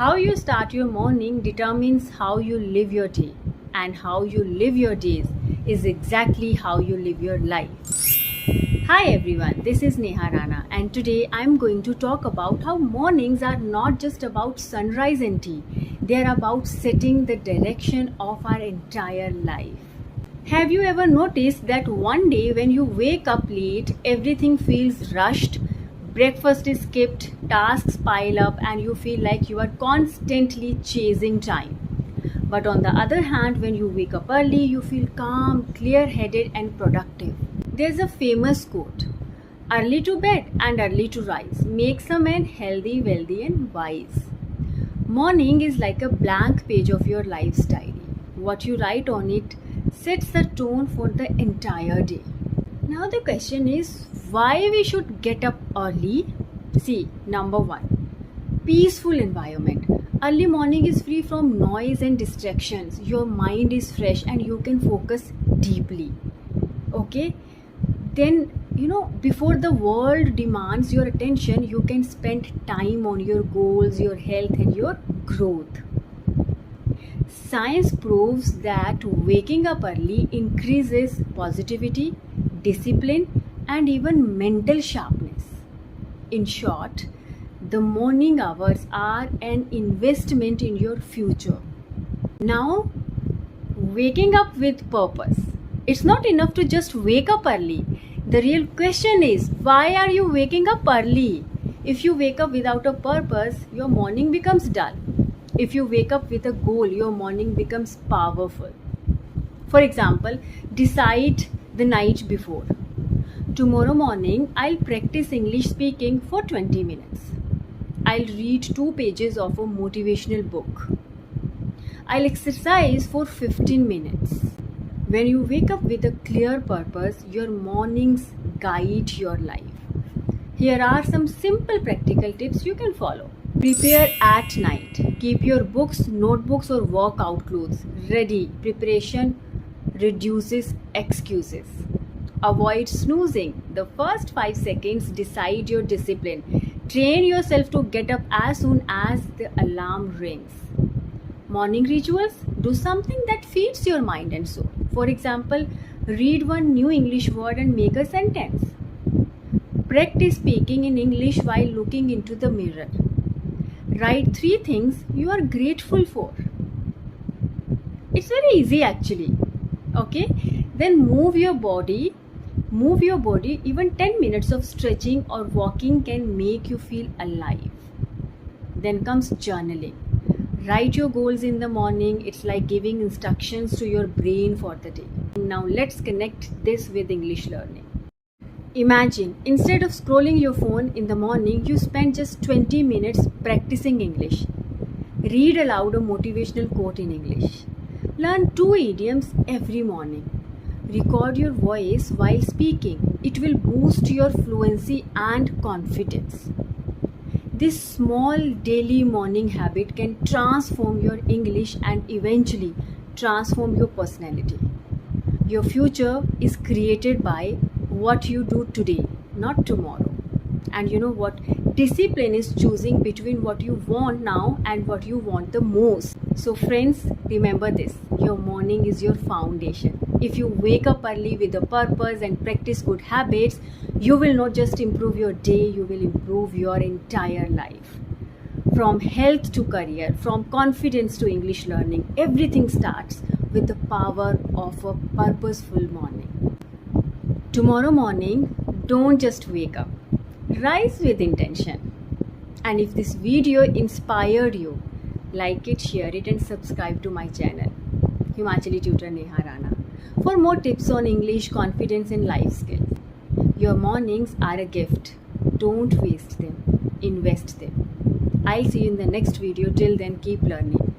How you start your morning determines how you live your day, and how you live your days is exactly how you live your life. Hi everyone, this is Neha Rana, and today I'm going to talk about how mornings are not just about sunrise and tea, they are about setting the direction of our entire life. Have you ever noticed that one day when you wake up late, everything feels rushed? Breakfast is skipped, tasks pile up, and you feel like you are constantly chasing time. But on the other hand, when you wake up early, you feel calm, clear headed, and productive. There's a famous quote: early to bed and early to rise makes a man healthy, wealthy, and wise. Morning is like a blank page of your life's diary. What you write on it sets the tone for the entire day. Now the question is, why we should get up early? See, number one, peaceful environment. Early morning is free from noise and distractions. Your mind is fresh and you can focus deeply. Okay? Then, before the world demands your attention, you can spend time on your goals, your health, and your growth. Science proves that waking up early increases positivity, discipline, and even mental sharpness. In short, the morning hours are an investment in your future. Now, waking up with purpose. It's not enough to just wake up early. The real question is, why are you waking up early? If you wake up without a purpose, your morning becomes dull. If you wake up with a goal, your morning becomes powerful. For example, decide the night before. Tomorrow morning, I'll practice English speaking for 20 minutes. I'll read 2 pages of a motivational book. I'll exercise for 15 minutes. When you wake up with a clear purpose, your mornings guide your life. Here are some simple practical tips you can follow. Prepare at night. Keep your books, notebooks, or workout clothes ready. Preparation reduces excuses. Avoid snoozing. The first 5 seconds decide your discipline. Train yourself to get up as soon as the alarm rings. Morning rituals. Do something that feeds your mind and soul. For example, read one new English word and make a sentence. Practice speaking in English while looking into the mirror. Write 3 things you are grateful for. It's very easy actually. Okay? Then move your body. Even 10 minutes of stretching or walking can make you feel alive. Then comes journaling. Write your goals in the morning. It's like giving instructions to your brain for the day. Now let's connect this with English learning. Imagine, instead of scrolling your phone in the morning, you spend just 20 minutes practicing English. Read aloud a motivational quote in English. Learn 2 idioms every morning. Record your voice while speaking. It will boost your fluency and confidence. This small daily morning habit can transform your English and eventually transform your personality. Your future is created by what you do today, not tomorrow. And you know what? Discipline is choosing between what you want now and what you want the most. So friends, remember this. Your morning is your foundation. If you wake up early with a purpose and practice good habits, you will not just improve your day, you will improve your entire life. From health to career, from confidence to English learning, everything starts with the power of a purposeful morning. Tomorrow morning, don't just wake up. Rise with intention. And if this video inspired you, like it, share it, and subscribe to my channel, Himachali Tutor Neha Rana, for more tips on English, confidence, and life skills. Your mornings are a gift. Don't waste them. Invest them. I'll see you in the next video. Till then, keep learning.